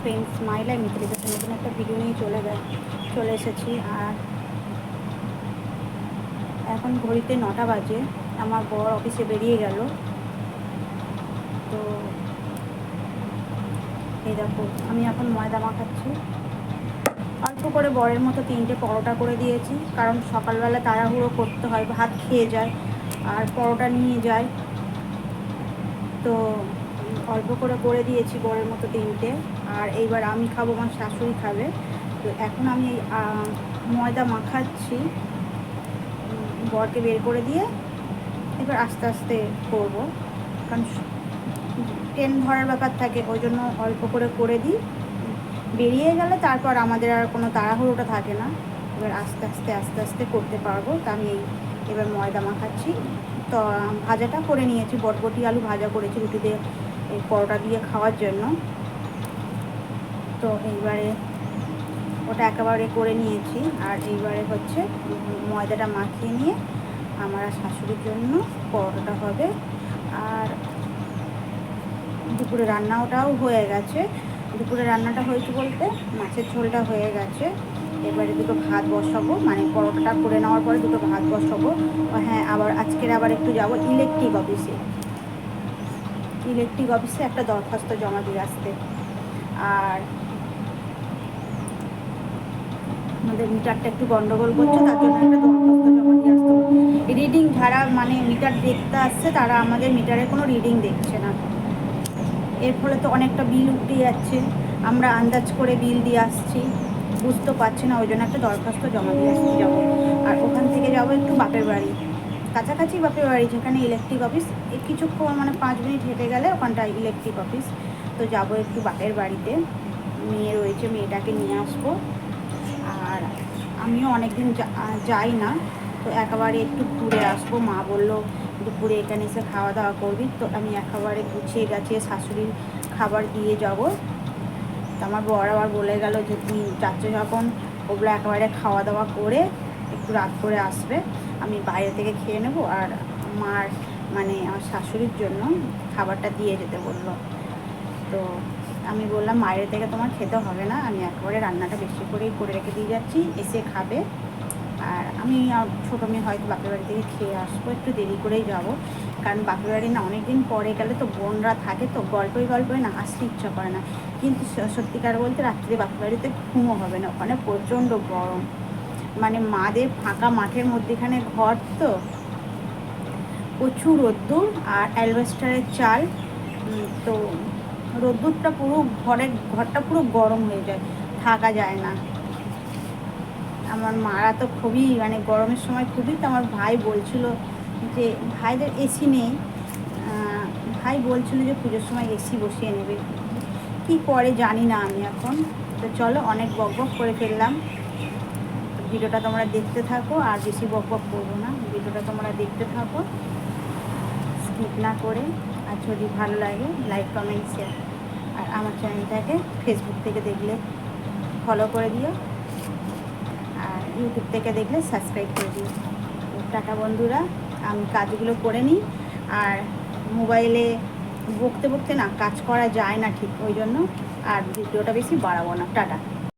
Friends, my life মিথিলিকা নতুন একটা video নিয়ে চলে এসেছি। আর এখন ঘড়িতে 9টা বাজে। আমার বর অফিসে বেরিয়ে গেল। তো এই দেখো, আমি এখন ময়দা মাখাচ্ছি। অল্প করে বরের মতো 3টে পরোটা করে দিয়েছি, কারণ সকালবেলা তাড়াহুড়ো করতে হয়, ভাত খেয়ে যায় আর পরোটা নিয়ে যায়। তো অল্প করে দিয়েছি বরের মতো 3টে। আর এইবার আমি খাবো, আমার শাশুড়ি খাবে। তো এখন আমি এই ময়দা মাখাচ্ছি, বরকে বের করে দিয়ে এবার আস্তে আস্তে করবো, কারণ ট্রেন ধরার ব্যাপার থাকে, ওই জন্য অল্প করে দিই। বেরিয়ে গেলে তারপর আমাদের আর কোনো তাড়াহুড়োটা থাকে না, এবার আস্তে আস্তে করতে পারবো। তো আমি এবার ময়দা মাখাচ্ছি। তো ভাজাটা করে নিয়েছি, বটবটি আলু ভাজা করেছি রুটি দিয়ে, এই পরোটা দিয়ে খাওয়ার জন্য। তো এইবারে ওটা একেবারে করে নিয়েছি। আর এইবারে হচ্ছে ময়দাটা মাখিয়ে নিয়ে আমার শাশুড়ির জন্য পরোটাটা হবে। আর দুপুরে রান্নাটাও হয়ে গেছে। দুপুরে রান্নাটা হয়েছে বলতে মাছের ঝোলটা হয়ে গেছে। এবারে দুটো ভাত বসাবো, মানে পরোটাটা করে নেওয়ার পরে দুটো ভাত বসাবো। হ্যাঁ, আবার একটু যাবো ইলেকট্রিক অফিসে একটা দরখাস্ত জমা দিয়ে আসতে। আর আমাদের মিটারটা একটু গন্ডগোল করছে, তার জন্য একটা দরখাস্ত জমা দিয়ে আসতে হবে। রিডিং যারা মানে মিটার দেখতে আসছে, তারা আমাদের মিটারে কোনো রিডিং দেখছে না। এর ফলে তো অনেকটা বিল উঠে যাচ্ছে, আমরা আন্দাজ করে বিল দিয়ে আসছি, বুঝতে পারছি না। ওই জন্য একটা দরখাস্ত জমা দিয়ে আসতে যাবো। আর ওখান থেকে যাবো একটু বাপের বাড়ি, কাছাকাছি বাপের বাড়ি, যেখানে ইলেকট্রিক অফিস। কিছুক্ষণ মানে 5 মিনিট হেঁটে গেলে ওখানটায় ইলেকট্রিক অফিস। তো যাবো একটু বাপের বাড়িতে, মেয়ে রয়েছে, মেয়েটাকে নিয়ে আসবো। আর আমিও অনেকদিন যাই না, তো একেবারে একটু ঘুরে আসবো। মা বললো দুপুরে এখানে এসে খাওয়া দাওয়া করবি। তো আমি একেবারে গুছিয়ে গাছিয়ে শাশুড়ির খাবার দিয়ে যাব। তো আমার বর আবার বলে গেল যে তুমি যাচ্ছ যখন, ওগুলো একেবারে খাওয়া দাওয়া করে একটু রাত করে আসবে, আমি বাইরে থেকে খেয়ে নেবো। আর মার মানে আমার শাশুড়ির জন্য খাবারটা দিয়ে যেতে বললো। তো আমি বললাম বাইরে থেকে তোমার খেতে হবে না, আমি একেবারে রান্নাটা বেশি করেই করে রেখে দিয়ে যাচ্ছি, এসে খাবে। আর আমি ছোটো মেয়ে হয়তো বাপের বাড়ি থেকে খেয়ে আসবো, একটু দেরি করেই যাব। কারণ বাপের বাড়ি না অনেক দিন পরে গেলে তো বোনরা থাকে, তো গল্পই না আসতে ইচ্ছা করে না। কিন্তু সত্যিকার বলতে রাত্রে বাপের বাড়িতে ঘুমও হবে না, ওখানে প্রচণ্ড গরম। মানে মাদের ফাঁকা মাঠের মধ্যেখানে ঘর, তো প্রচুর রোদ্দুর আর অ্যালবেস্টারের চাল। তো রোদ্দুরটা পুরো ঘরটা পুরো গরম হয়ে যায়, থাকা যায় না। আমার মারা তো খুবই মানে গরমের সময় খুবই, তো আমার ভাই বলছিল যে ভাইদের এসি নেই, ভাই বলছিল যে পুজোর সময় এসি বসিয়ে নেবে, কি করে জানি না আমি এখন। তো চলো, অনেক বকবক করে ফেললাম। ভিডিওটা তোমরা দেখতে থাকো, আর বেশি বকবক করবো না, ভিডিওটা তোমরা দেখতে থাকো স্কিপ না করে। আর যদি ভালো লাগে লাইক কমেন্ট শেয়ার। আর আমার চ্যানেলটাকে ফেসবুক থেকে দেখলে ফলো করে দিও, আর ইউটিউব থেকে দেখলে সাবস্ক্রাইব করে দিও। টাটা বন্ধুরা, আমি কাজগুলো করে নিই। আর মোবাইলে বকতে না কাজ করা যায় না ঠিক, ওই জন্য আর ভিডিওটা বেশি বাড়াবো না। টাটা।